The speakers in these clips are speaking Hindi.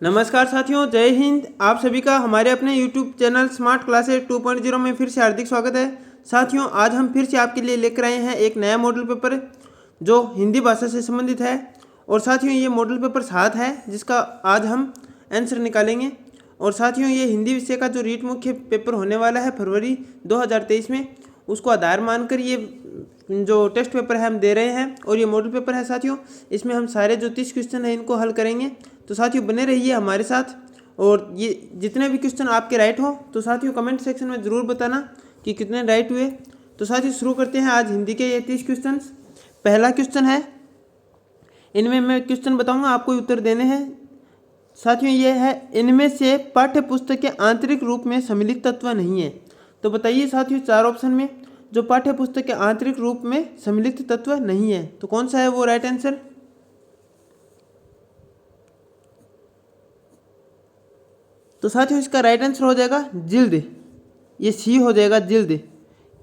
नमस्कार साथियों, जय हिंद। आप सभी का हमारे अपने YouTube चैनल स्मार्ट क्लासेस 2.0 में फिर से हार्दिक स्वागत है। साथियों, आज हम फिर से आपके लिए लेकर आए हैं एक नया मॉडल पेपर जो हिंदी भाषा से संबंधित है। और साथियों, ये मॉडल पेपर 7 है जिसका आज हम आंसर निकालेंगे। और साथियों, ये हिंदी विषय का जो रीट मुख्य पेपर होने वाला है फरवरी 2023 में, उसको आधार मानकर ये जो टेस्ट पेपर है हम दे रहे हैं। और ये मॉडल पेपर है साथियों, इसमें हम सारे जो 30 क्वेश्चन हैं इनको हल करेंगे। तो साथियों, बने रहिए हमारे साथ। और ये जितने भी क्वेश्चन आपके राइट हो तो साथियों कमेंट सेक्शन में ज़रूर बताना कि कितने राइट हुए। तो साथियों, शुरू करते हैं आज हिंदी के ये 30 क्वेश्चन। पहला क्वेश्चन है, इनमें मैं क्वेश्चन बताऊंगा, आपको उत्तर देने हैं। साथियों, ये है, इनमें से पाठ्य पुस्तक के आंतरिक रूप में सम्मिलित तत्व नहीं है। तो बताइए साथियों, 4 ऑप्शन में जो पाठ्य पुस्तक के आंतरिक रूप में सम्मिलित तत्व नहीं है तो कौन सा है वो राइट आंसर। तो साथियों, इसका राइट आंसर हो जाएगा जिल्द। ये सी हो जाएगा, जिल्द,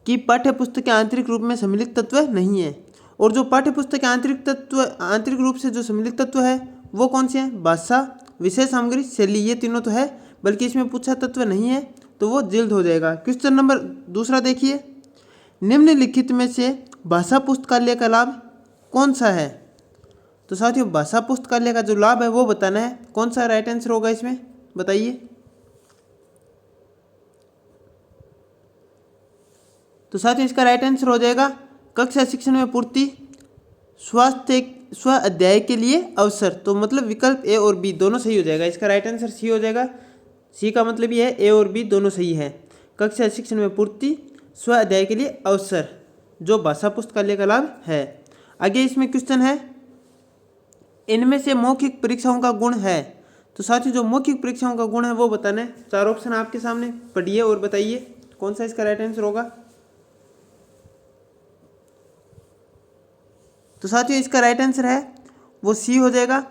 कि पाठ्य पुस्तक के आंतरिक रूप में सम्मिलित तत्व नहीं है। और जो पाठ्य पुस्तक के आंतरिक रूप से जो सम्मिलित तत्व है वो कौन से हैं? भाषा, विषय सामग्री, शैली, ये तीनों तो है, बल्कि इसमें पूछा तत्व नहीं है तो वो जिल्द हो जाएगा। क्वेश्चन नंबर दूसरा देखिए, निम्नलिखित में से भाषा पुस्तकालय का लाभ कौन सा है? तो साथियों, भाषा पुस्तकालय का जो लाभ है वो बताना है। कौन सा राइट आंसर होगा इसमें, बताइए। तो साथियों, इसका राइट आंसर हो जाएगा कक्षा शिक्षण में पूर्ति, स्वास्थ्य स्व अध्याय के लिए अवसर। तो मतलब विकल्प ए और बी दोनों सही हो जाएगा। इसका राइट आंसर सी हो जाएगा। सी का मतलब ये है ए और बी दोनों सही है। कक्षा शिक्षण में पूर्ति, स्व अध्याय के लिए अवसर, जो भाषा पुस्तकालय का लाभ है। आगे इसमें क्वेश्चन है, इनमें से मौखिक परीक्षाओं का गुण है। तो साथियों, जो मौखिक परीक्षाओं का गुण है वो बताना है। 4 ऑप्शन आपके सामने, पढ़िए और बताइए कौन सा इसका राइट आंसर होगा। तो साथियों, इसका राइट आंसर है वो सी हो जाएगा।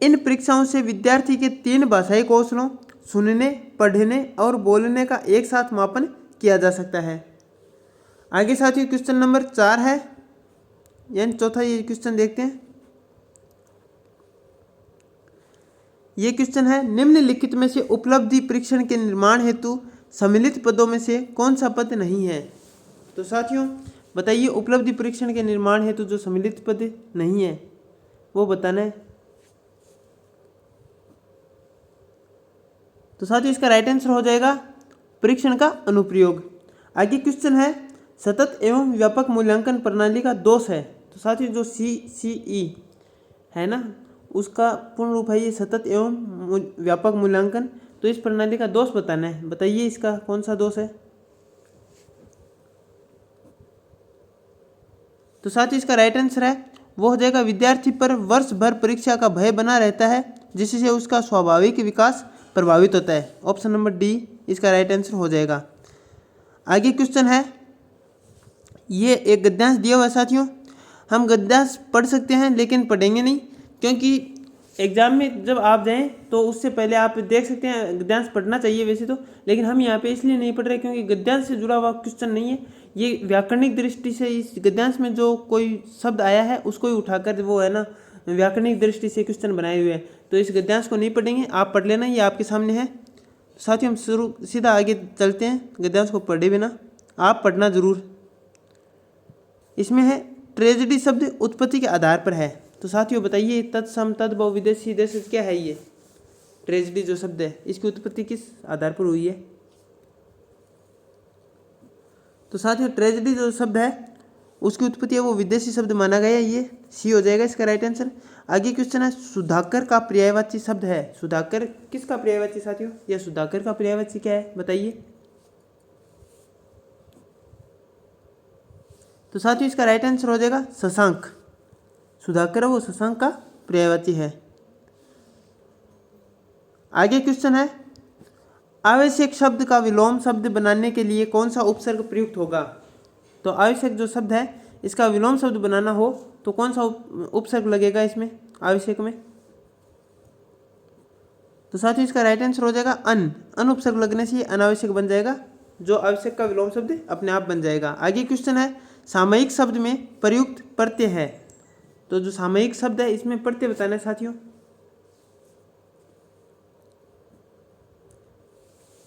इन परीक्षाओं से विद्यार्थी के 3 भाषाई कौशलों, सुनने, पढ़ने और बोलने का एक साथ मापन किया जा सकता है। आगे साथियों, क्वेश्चन नंबर 4 है, यानी चौथा ये क्वेश्चन देखते हैं। ये क्वेश्चन है, निम्नलिखित में से उपलब्धि परीक्षण के निर्माण हेतु सम्मिलित पदों में से कौन सा पद नहीं है? तो साथियों, बताइए, उपलब्धि परीक्षण के निर्माण हेतु जो सम्मिलित पद नहीं है वो बताना है। तो साथियों, इसका राइट आंसर हो जाएगा परीक्षण का अनुप्रयोग। आगे क्वेश्चन है, सतत एवं व्यापक मूल्यांकन प्रणाली का दोष है। तो साथियों, जो CCE है ना, उसका पूर्ण रूप है ये सतत एवं व्यापक मूल्यांकन। तो इस प्रणाली का दोष बताना है। बताइए इसका कौन सा दोष है। तो साथियों, इसका राइट आंसर है वो हो जाएगा, विद्यार्थी पर वर्ष भर परीक्षा का भय बना रहता है जिससे उसका स्वाभाविक विकास प्रभावित होता है। ऑप्शन नंबर डी इसका राइट आंसर हो जाएगा। आगे क्वेश्चन है, ये एक गद्यांश दिया हुआ है साथियों। हम गद्यांश पढ़ सकते हैं लेकिन पढ़ेंगे नहीं, क्योंकि एग्जाम में जब आप जाएं तो उससे पहले आप देख सकते हैं। गद्यांश पढ़ना चाहिए वैसे तो, लेकिन हम यहाँ पे इसलिए नहीं पढ़ रहे क्योंकि गद्यांश से जुड़ा हुआ क्वेश्चन नहीं है। ये व्याकरणिक दृष्टि से इस गद्यांश में जो कोई शब्द आया है उसको ही उठाकर वो है ना व्याकरणिक दृष्टि से क्वेश्चन बनाए हुए हैं। तो इस गद्यांश को नहीं पढ़ेंगे, आप पढ़ लेना, ये आपके सामने है। साथियों, हम सीधा आगे चलते हैं, गद्यांश को पढ़े बिना आप पढ़ना जरूर। इसमें है, ट्रेजेडी शब्द उत्पत्ति के आधार पर है। तो साथियों, बताइए, तत्सम, तद्भव, विदेशी, देश, क्या है ये ट्रेजेडी जो शब्द है, इसकी उत्पत्ति किस आधार पर हुई है? तो साथियों, ट्रेजेडी जो शब्द है उसकी उत्पत्ति है वो विदेशी शब्द माना गया है। ये सी हो जाएगा इसका राइट आंसर। आगे क्वेश्चन है, सुधाकर का पर्यायवाची शब्द है। सुधाकर किसका पर्यायवाची साथियों? या सुधाकर का पर्यायवाची क्या है, बताइए। तो साथियों, इसका राइट आंसर हो जाएगा शशांक। सुधाकर वो शशांक का पर्यायवाची है। आगे क्वेश्चन है, आवश्यक शब्द का विलोम शब्द बनाने के लिए कौन सा उपसर्ग प्रयुक्त होगा? तो आवश्यक जो शब्द है इसका विलोम शब्द बनाना हो तो कौन सा उपसर्ग लगेगा इसमें आवश्यक में? तो साथियों, इसका राइट आंसर हो जाएगा अन उपसर्ग लगने से अनावश्यक बन जाएगा, जो आवश्यक का विलोम शब्द अपने आप बन जाएगा। आगे क्वेश्चन है, सामयिक शब्द में प्रयुक्त प्रत्यय है। तो जो सामयिक शब्द है इसमें प्रत्यय बताना है साथियों।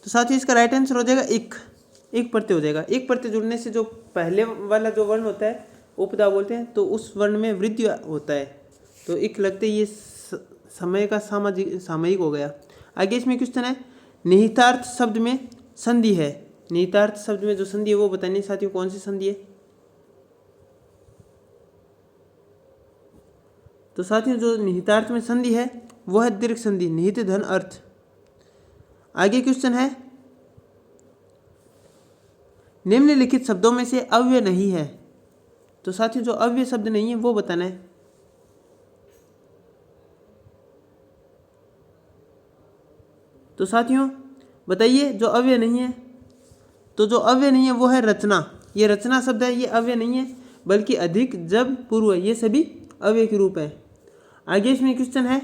तो साथियों इसका राइट आंसर हो जाएगा इक। एक प्रत्यय हो जाएगा। एक प्रत्यय जुड़ने से जो पहले वाला जो वर्ण होता है उपदा बोलते हैं, तो उस वर्ण में वृद्धि होता है, तो इक लगते ये समय का सामयिक हो गया। आगे इसमें क्वेश्चन है, निहितार्थ शब्द में संधि है। निहितार्थ शब्द में जो संधि है वो बतानी है साथियों, कौन सी संधि है। तो साथियों जो निहितार्थ में संधि है वो है दीर्घ संधि, निहित धन अर्थ। आगे क्वेश्चन है, निम्नलिखित शब्दों में से अव्यय नहीं है। तो साथियों जो अव्यय शब्द नहीं है वो बताना है। तो साथियों बताइए जो अव्यय नहीं है। तो जो अव्यय नहीं है वो है रचना। ये रचना शब्द है, ये अव्यय नहीं है, बल्कि अधिक, जब, पूर्व, ये सभी अव्यय के रूप है। आगे इसमें क्वेश्चन है,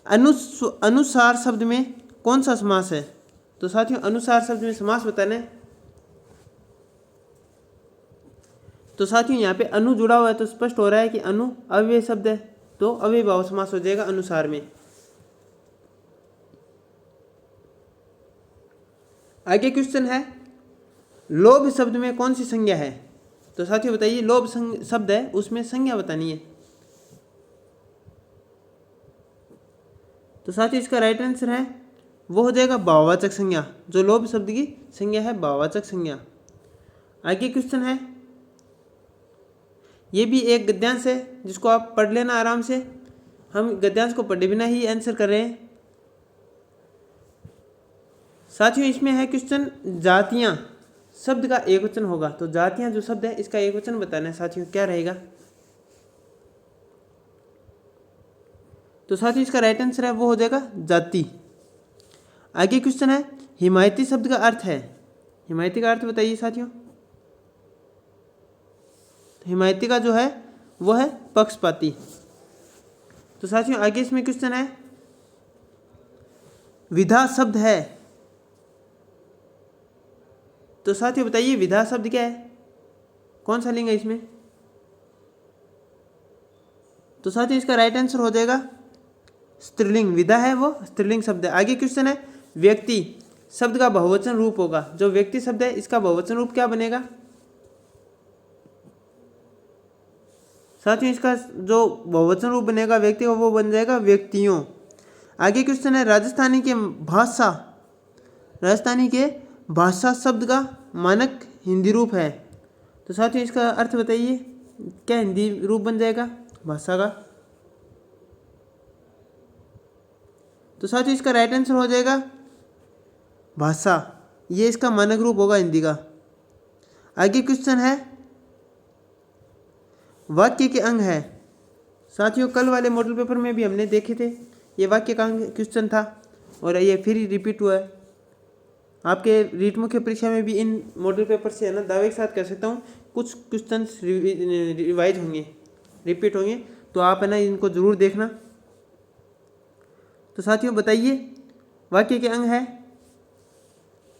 अनुसार शब्द में कौन सा समास है। तो साथियों अनुसार शब्द में समास बताना है। तो साथियों यहाँ पे अनु जुड़ा हुआ है तो स्पष्ट हो रहा है कि अनु अव्यय शब्द है, तो अव्ययभाव समास हो जाएगा अनुसार में। आगे क्वेश्चन है, लोभ शब्द में कौन सी संज्ञा है। तो साथियों बताइए लोभ शब्द है उसमें संज्ञा बतानी है। तो साथियों इसका राइट आंसर है वो हो जाएगा भाववाचक संज्ञा। जो लोभ शब्द की संज्ञा है भाववाचक संज्ञा। आगे क्वेश्चन है, ये भी एक गद्यांश है जिसको आप पढ़ लेना आराम से। हम गद्यांश को पढ़े बिना ही आंसर कर रहे हैं। साथियों इसमें है क्वेश्चन, जातियां शब्द का एक वचन होगा। तो जातियां जो शब्द है इसका एक वचन बताना है साथियों, क्या रहेगा। तो साथियों इसका राइट आंसर है वो हो जाएगा जाति। आगे क्वेश्चन है, हिमायती शब्द का अर्थ है। हिमायती का अर्थ बताइए साथियों। तो हिमायती का जो है वो है पक्षपाती। तो साथियों आगे इसमें क्वेश्चन है, विधा शब्द है। तो साथियों बताइए विधा शब्द क्या है, कौन सा लिंग है इसमें। तो साथियों इसका राइट आंसर हो जाएगा स्त्रीलिंग। विधा है वो स्त्रीलिंग शब्द है। आगे क्वेश्चन है, व्यक्ति शब्द का बहुवचन रूप होगा। जो व्यक्ति शब्द है इसका बहुवचन रूप क्या बनेगा। साथियों इसका जो बहुवचन रूप बनेगा व्यक्ति का वो बन जाएगा व्यक्तियों। आगे क्वेश्चन है, राजस्थानी के भाषा शब्द का मानक हिंदी रूप है। तो साथियों इसका अर्थ बताइए, क्या हिंदी रूप बन जाएगा भाषा का। तो साथियों इसका राइट आंसर हो जाएगा भाषा, ये इसका मानक रूप होगा हिंदी का। आगे क्वेश्चन है, वाक्य के अंग है। साथियों कल वाले मॉडल पेपर में भी हमने देखे थे, ये वाक्य का अंग क्वेश्चन था और ये फिर रिपीट हुआ है। आपके रीट मुख्य परीक्षा में भी इन मॉडल पेपर से है ना दावे के साथ कह सकता हूँ कुछ क्वेश्चन रिवाइज होंगे, रिपीट होंगे, तो आप है ना इनको जरूर देखना। तो साथियों बताइए वाक्य के अंग है।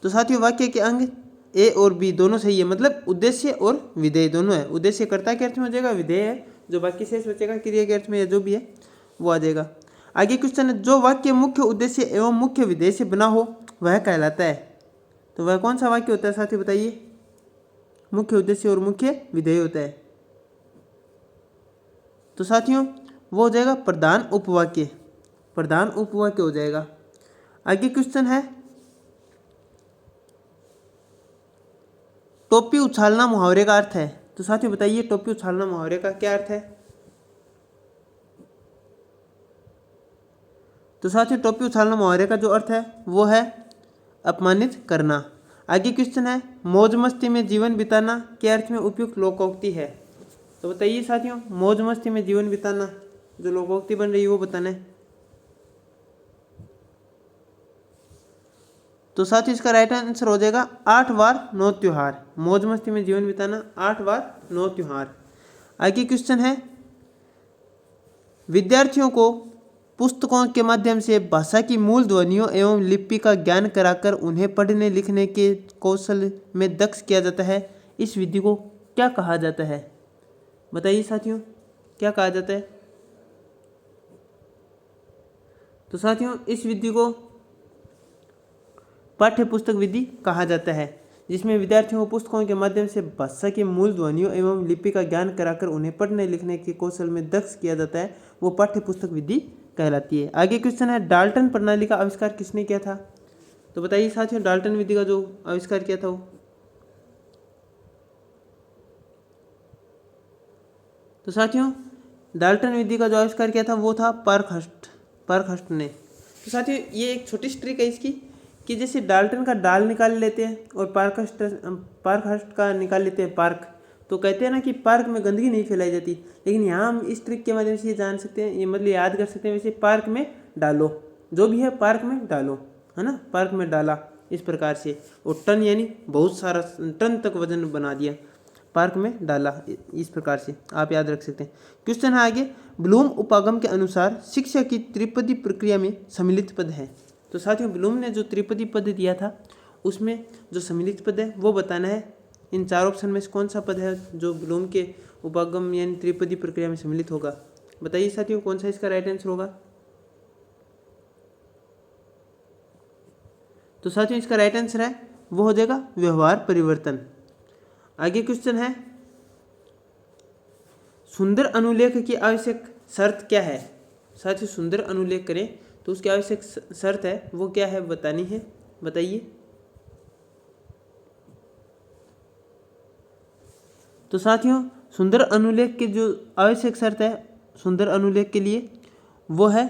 तो साथियों वाक्य के अंग ए और बी दोनों सही है, मतलब उद्देश्य और विधेय दोनों है। उद्देश्य कर्ता के अर्थ में हो जाएगा, विधेय है जो बाकी शेष बचेगा क्रिया के अर्थ में या जो भी है वो आ जाएगा। आगे क्वेश्चन है, जो वाक्य मुख्य उद्देश्य एवं मुख्य विधेय से बना हो वह कहलाता है। तो वह कौन सा वाक्य होता है साथियों बताइए, मुख्य उद्देश्य और मुख्य विधेय होता है। तो साथियों वो हो जाएगा प्रधान उपवाक्य, प्रधान उपवाक्य हो जाएगा। आगे क्वेश्चन है, टोपी उछालना मुहावरे का अर्थ है। तो साथियों बताइए टोपी उछालना मुहावरे का क्या अर्थ है। तो साथियों टोपी उछालना मुहावरे का जो अर्थ है वो है अपमानित करना। आगे क्वेश्चन है, मौज मस्ती में जीवन बिताना के अर्थ में उपयुक्त लोकोक्ति है। तो बताइए साथियों मौज मस्ती में जीवन बिताना जो लोकोक्ति बन रही है वो बताना है। तो साथियों इसका राइट आंसर हो जाएगा 8 बार 9 त्योहार। मौज मस्ती में जीवन बिताना 8 बार 9 त्योहार। आगे क्वेश्चन है, विद्यार्थियों को पुस्तकों के माध्यम से भाषा की मूल ध्वनियों एवं लिपि का ज्ञान कराकर उन्हें पढ़ने लिखने के कौशल में दक्ष किया जाता है। इस विधि को क्या कहा जाता है। बताइए साथियों क्या कहा जाता है। तो साथियों इस विधि को पाठ्य पुस्तक विधि कहा जाता है, जिसमें विद्यार्थियों को पुस्तकों के माध्यम से भाषा के मूल ध्वनियों एवं लिपि का ज्ञान कराकर उन्हें पढ़ने लिखने के कौशल में दक्ष किया जाता है, वो पाठ्य पुस्तक विधि कहलाती है। आगे क्वेश्चन है, डाल्टन प्रणाली का आविष्कार किसने किया था? तो बताइए साथियों, डाल्टन विधि का जो आविष्कार किया था वो। तो साथियों, डाल्टन विधि का जो आविष्कार किया था वो था पार्कहर्स्ट ने। तो साथियों, ये एक छोटी सी ट्रिक है इसकी कि जैसे डाल्टन का डाल निकाल लेते हैं और पार्कहर्स्ट का निकाल लेते हैं पार्क, तो कहते हैं ना कि पार्क में गंदगी नहीं फैलाई जाती, लेकिन यहाँ हम इस ट्रिक के माध्यम से ये जान सकते हैं, ये मतलब याद कर सकते हैं, वैसे पार्क में डालो, जो भी है पार्क में डालो, है ना, पार्क में डाला इस प्रकार से, और टन यानी बहुत सारा टन तक वजन बना दिया, पार्क में डाला, इस प्रकार से आप याद रख सकते हैं। क्वेश्चन है आगे, ब्लूम उपागम के अनुसार शिक्षा की त्रिपदी प्रक्रिया में सम्मिलित पद है। तो साथियों, ब्लूम ने जो त्रिपदी पद दिया था उसमें जो सम्मिलित पद है वो बताना है। इन चार ऑप्शन में से कौन सा पद है जो ब्लूम के उपागम यानी त्रिपदी प्रक्रिया में सम्मिलित होगा? बताइए साथियों, कौन सा इसका राइट आंसर होगा? तो साथियों, इसका राइट आंसर है वो हो जाएगा व्यवहार परिवर्तन। आगे क्वेश्चन है, सुंदर अनुलेख की आवश्यक शर्त क्या है? साथियों, सुंदर अनुलेख करें तो उसकी आवश्यक शर्त है वो क्या है बतानी है, बताइए। तो साथियों, सुंदर अनुलेख की जो आवश्यक शर्त है सुंदर अनुलेख के लिए वो है,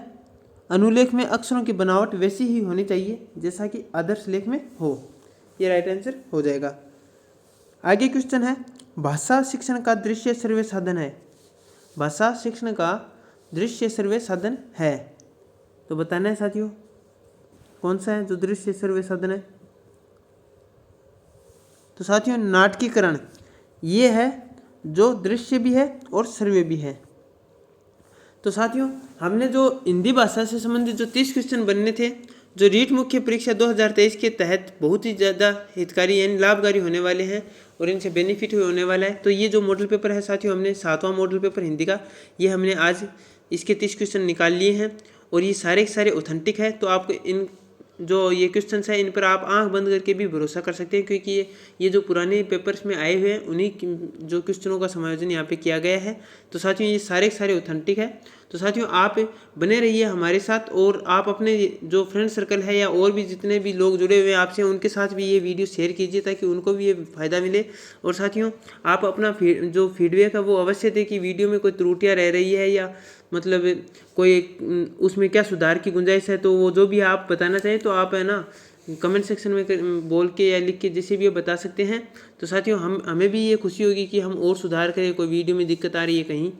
अनुलेख में अक्षरों की बनावट वैसी ही होनी चाहिए जैसा कि आदर्श लेख में हो। ये राइट आंसर हो जाएगा। आगे क्वेश्चन है, भाषा शिक्षण का दृश्य सर्वे साधन है। भाषा शिक्षण का दृश्य सर्वे साधन है, तो बताना है साथियों कौन सा है जो दृश्य सर्वे साधन है? तो साथियों, नाटकीकरण ये है जो दृश्य भी है और सर्वे भी है। तो साथियों, हमने जो हिंदी भाषा से संबंधित जो 30 क्वेश्चन बनने थे, जो रीट मुख्य परीक्षा 2023 के तहत बहुत ही ज़्यादा हितकारी यानी लाभकारी होने वाले हैं और इनसे बेनिफिट होने वाला है। तो ये जो मॉडल पेपर है साथियों, हमने 7वां मॉडल पेपर हिंदी का, ये हमने आज इसके 30 क्वेश्चन निकाल लिए हैं और ये सारे के सारे ऑथेंटिक है। तो आपको इन जो ये क्वेश्चन है इन पर आप आंख बंद करके भी भरोसा कर सकते हैं, क्योंकि ये जो पुराने पेपर्स में आए हुए हैं उन्हीं जो क्वेश्चनों का समायोजन यहाँ पे किया गया है। तो साथियों, ये सारे के सारे ऑथेंटिक है। तो साथियों, आप बने रहिए हमारे साथ और आप अपने जो फ्रेंड सर्कल है या और भी जितने भी लोग जुड़े हुए हैं आपसे, उनके साथ भी ये वीडियो शेयर कीजिए ताकि उनको भी ये फ़ायदा मिले। और साथियों, आप अपना जो फीडबैक है वो अवश्य दें कि वीडियो में कोई त्रुटियाँ रह रही है या मतलब कोई उसमें क्या सुधार की गुंजाइश है, तो वो जो भी आप बताना चाहें तो आप है ना कमेंट सेक्शन में बोल के या लिख के जैसे भी ये बता सकते हैं। तो साथियों, हमें भी ये खुशी होगी कि हम और सुधार करें, कोई वीडियो में दिक्कत आ रही है कहीं।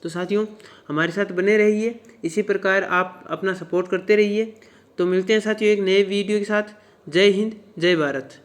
तो साथियों, हमारे साथ बने रहिए, इसी प्रकार आप अपना सपोर्ट करते रहिए। तो मिलते हैं साथियों एक नए वीडियो के साथ। जय हिंद, जय भारत।